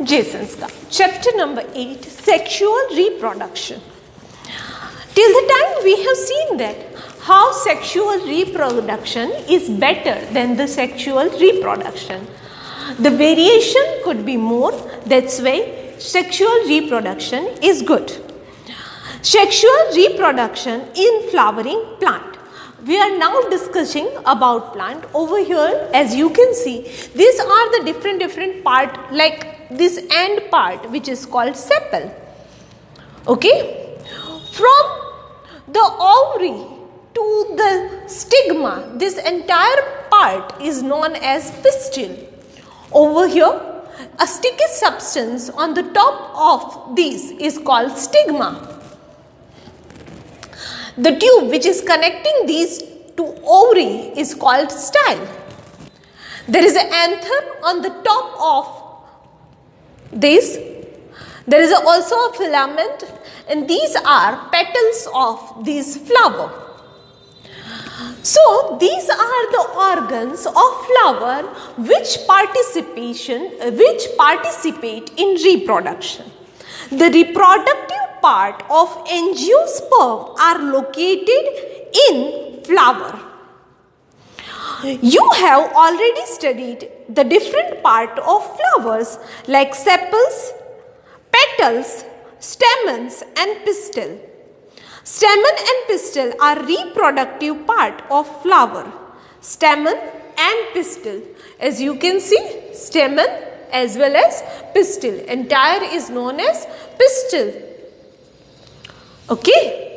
Jason's का chapter number 8, sexual reproduction. Till the time we have seen that how sexual reproduction is better than the sexual reproduction. The variation could be more, that's why sexual reproduction is good. Sexual reproduction in flowering plant. We are now discussing about plant. Over here, as you can see, these are the different part, like this end part which is called sepal. Okay, from the ovary to the stigma, this entire part is known as pistil. Over here, a sticky substance on the top of this is called stigma. The tube which is connecting these to ovary is called style. There is an anther on the top of this. There is also a filament, and these are petals of this flower. So these are the organs of flower which participate in reproduction. The reproductive part of angiosperm are located in flower. You have already studied the different part of flowers like sepals, petals, stamens and pistil. Stamen and pistil are reproductive part of flower. Stamen and pistil. As you can see, stamen as well as pistil. Entire is known as pistil. Okay.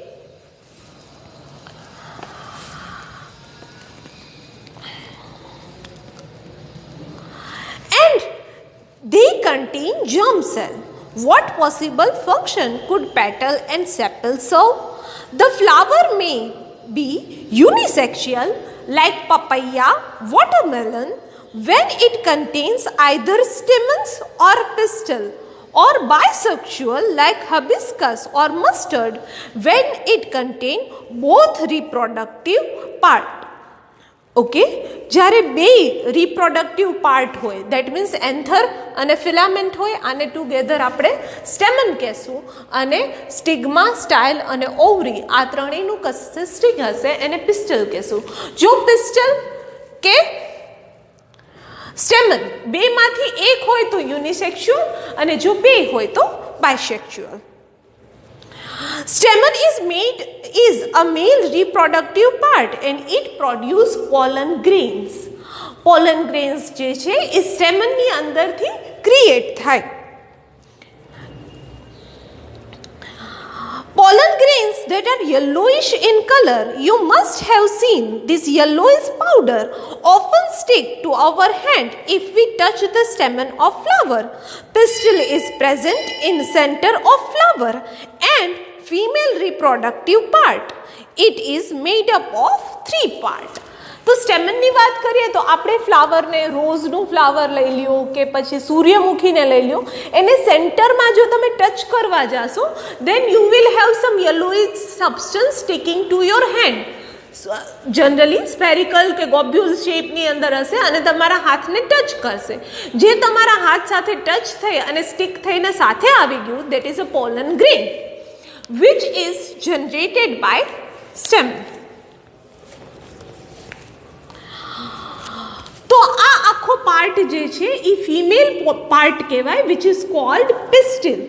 And they contain germ cell. What possible function could petal and sepal serve? The flower may be unisexual like papaya, watermelon, when it contains either stamens or pistil, or bisexual like hibiscus or mustard when it contains both reproductive part. Okay, જ્યારે બે reproductive part હોય, that means anther અને filament હોય, આને together આપણે stamen કહેશું, અને stigma, style અને ovary આ ત્રણેયનું consisting હશે એને pistil કહેશું. જો pistil કે stamen બેમાંથી એક હોય તો unisexual અને જો બે હોય તો bisexual. Stamen is a male reproductive part and it produces pollen grains. Pollen grains જે છે એ stamen ની અંદરથી create થાય. Pollen grains that are yellowish in color, you must have seen this yellowish powder often stick to our hand if we touch the stamen of flower. Pistil is present in center of flower and female reproductive part. It is made up of 3 parts. તો સ્ટેમનની વાત કરીએ તો આપણે ફ્લાવરને રોઝનું flower લઈ લ્યો કે પછી સૂર્યમુખીને લઈ લ્યો, એને સેન્ટરમાં જો તમે ટચ કરવા જાશો then you will have some yellowish substance sticking to your hand. Generally spherical કે ગોબ્યુલ શેપની અંદર હશે અને તમારા હાથને ટચ કરશે. જે તમારા હાથ સાથે ટચ થઈ અને સ્ટિક થઈને સાથે આવી ગયું, that is a pollen grain which is generated by stamen. તો આ આખો પાર્ટ જે છે એ ફિમેલ પાર્ટ કહેવાય, which is called pistil.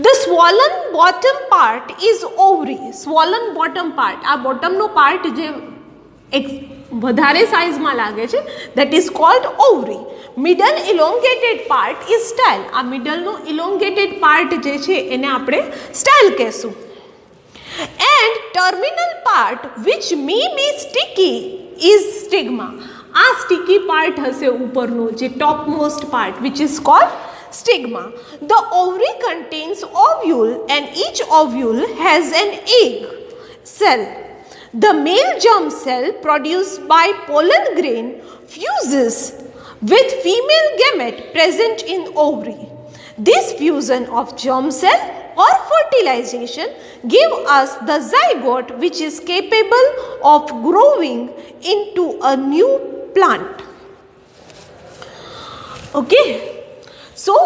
The swollen bottom part is ovary. Swollen bottom part, આ બોટમનો પાર્ટ જે વધારે સાઇઝમાં લાગે છે, that is called ovary. Middle elongated part is style. આ મિડલનો elongated part જે છે એને આપણે style કહેશું. And terminal part which may be sticky is stigma. આ sticky part હશે ઉપરનો જે topmost part which is called stigma. The ovary contains ovule and each ovule has an egg cell. The male germ cell produced by pollen grain fuses with female gamete present in ovary. This fusion of germ cell or fertilization give us the zygote which is capable of growing into a new plant. Okay. સો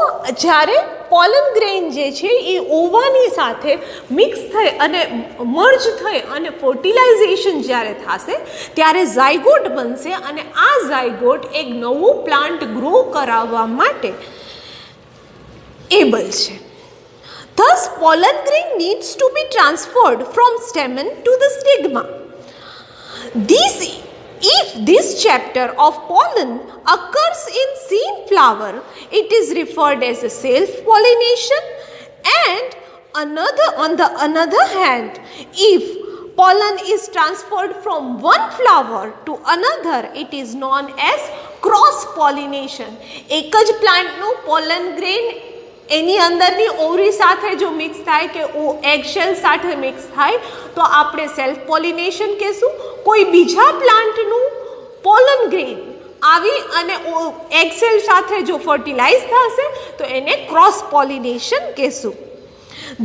જ્યારે pollen grain જે છે એ ઓવાની સાથે mix થઈ અને merge થઈ અને fertilisation જ્યારે થશે ત્યારે ઝાયગોટ બનશે અને આ ઝાયગોટ એક નવું પ્લાન્ટ ગ્રો કરાવવા માટે એબલ છે. Thus, pollen grain needs to be transferred from stamen to the stigma. If this chapter of pollen occurs in seed flower, it is referred as a self-pollination, and on the other hand, if pollen is transferred from one flower to another, it is known as cross-pollination. એક જ પ્લાન્ટનું pollen grain એની અંદરની ઓવરી સાથે જો mix થાય કે eggshell સાથે mix થાય તો આપણે સેલ્ફ પોલિનેશન કહેશું. કોઈ બીજા પ્લાન્ટનું પોલન ગ્રેન આવી અને એગશેલ સાથે જો ફર્ટિલાઇઝ થશે તો એને ક્રોસ પોલિનેશન કહેશું.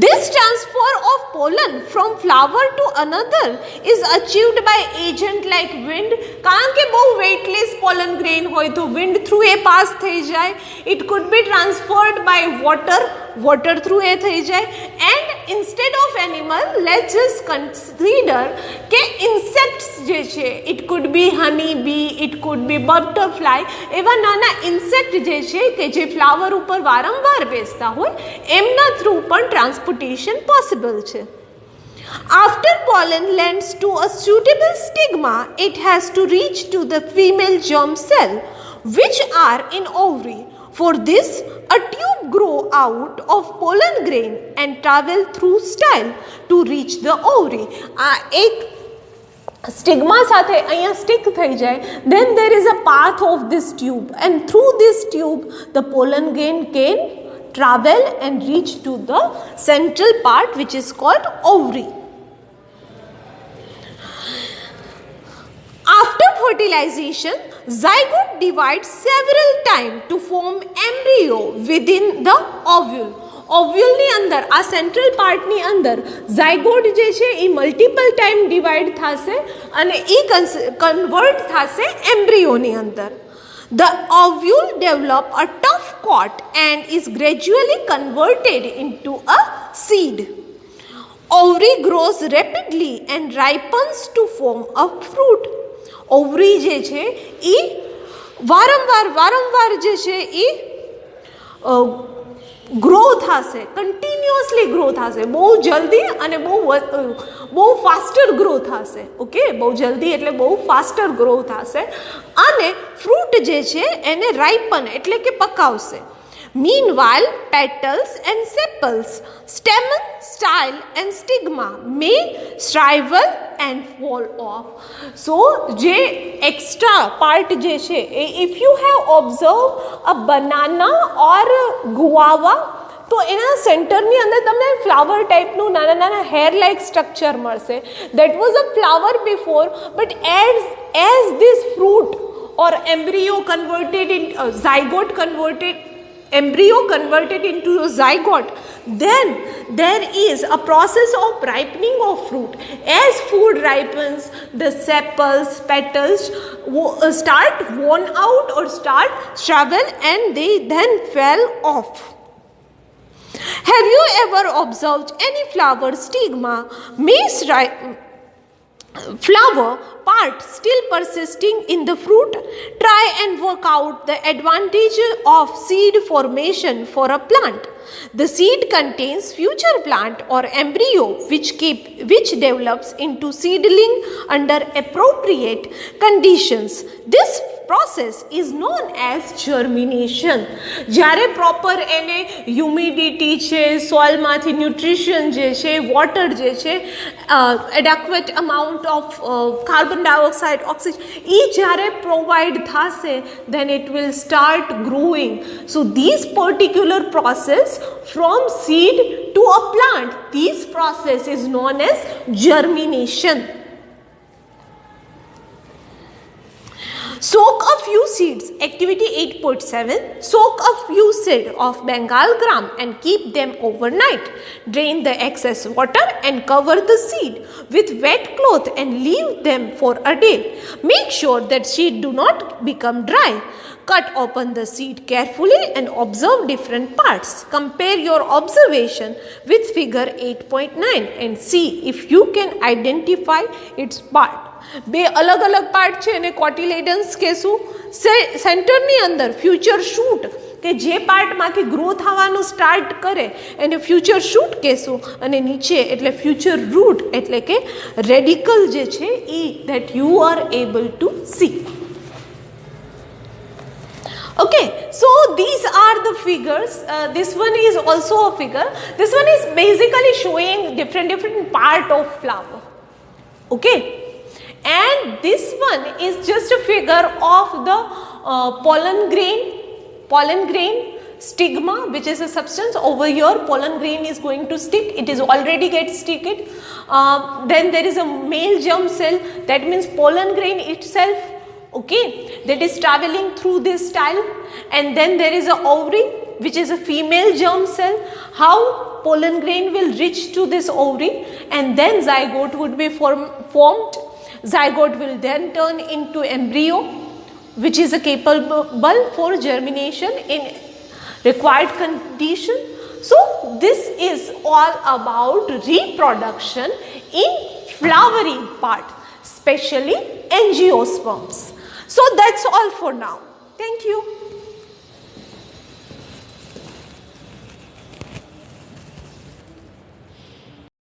This transfer of pollen from flower to another is achieved by agent like wind. કારણ કે બહુ વેઇટલેસ પોલન ગ્રેન હોય તો વિન્ડ થ્રુ એ પાસ થઈ જાય. It could be transferred by water through એ થઈ જાય. And instead of animal let's just consider કે ઇન્સેક્ટ્સ જે છે, it could be honey bee, it could be butterfly, એવા નાના ઇન્સેક્ટ જે છે કે જે ફ્લાવર ઉપર વારંવાર બેસતા હોય એમના થ્રુ પણ ટ્રાન્સપોર્ટેશન પોસિબલ છે. After pollen lands to a suitable stigma, it has to reach to the female germ cell, which are in ovary. For this, a tube grow out of pollen grain and travel through style to reach the ovary. આ એક stigma સાથે અહીંયા stick થઈ જાય, then there is a path of this tube, and through this tube the pollen grain can travel and reach to the central part which is called ovary. After fertilization, zygote divides several times to form embryo within the ovule. ઓવ્યુલની અંદર આ central પાર્ટની અંદર zygote જે છે a multiple time divide થશે અને એ convert થશે એમ્બ્રિયોની અંદર. The ovule develop a tough coat and is gradually converted into a seed. Ovary grows rapidly and ripens to form a fruit. Ovary જે છે એ વારંવાર જે છે એ ગ્રો થશે, કન્ટિન્યુઅસલી ગ્રો થશે, બહુ જલ્દી અને બહુ ફાસ્ટર ગ્રો થશે. ઓકે, બહુ જલ્દી એટલે બહુ ફાસ્ટર ગ્રો થશે અને ફ્રૂટ જે છે એને રાઇપન એટલે કે પકાવશે. Meanwhile, petals and sepals, stamen, style and stigma may shrivel and fall off. So, જે extra part જે છે, if you have observed a banana or guava, તો એના સેન્ટરની અંદર તમને ફ્લાવર ટાઈપનું નાના નાના હેર લાઇક સ્ટ્રક્ચર મળશે. That was a flower before, but as this fruit or embryo converted in zygote into a zygote, then there is a process of ripening of fruit. As food ripens, the sepals, petals start worn out or start shrivel and they then fall off. Have you ever observed any flower stigma may flower part still persisting in the fruit? Try and work out the advantage of seed formation for a plant. The seed contains future plant or embryo which develops into seedling under appropriate conditions. This process is known as germination. જ્યારે proper એને humidity છે, સોઇલમાંથી nutrition જે છે, water જે છે, adequate amount of carbon dioxide, oxygen, એ જ્યારે પ્રોવાઈડ થશે then it will start growing. So these particular process from seed to a plant, this process is known as germination. Soak a few seeds. Activity 8.7. Soak a few seeds of Bengal gram and keep them overnight. Drain the excess water and cover the seed with wet cloth and leave them for a day. Make sure that seed do not become dry. Cut open the seed carefully and observe different parts. Compare your observation with figure 8.9 and see if you can identify its part. બે અલગ અલગ part છે એને કોટિલેડન્સ કહેશું. સેન્ટરની અંદર future shoot કે જે પાર્ટમાંથી ગ્રો થવાનું સ્ટાર્ટ કરે એને ફ્યુચર શૂટ કહેશું અને નીચે એટલે ફ્યુચર રૂટ એટલે કે રેડિકલ જે છે એ that you are able to see. Okay, so these are the figures. This one is also a figure. This one is basically showing different part of flower. Okay, and this one is just a figure of the pollen grain stigma, which is a substance over here. Pollen grain is going to stick. It is already get sticked. Then there is a male germ cell. That means pollen grain itself. Okay, that is traveling through this style, and then there is a ovary which is a female germ cell. How pollen grain will reach to this ovary, and then zygote would be formed. Zygote will then turn into embryo, which is a capable for germination in required condition. So this is all about reproduction in flowering part, especially angiosperms. So that's all for now. Thank you.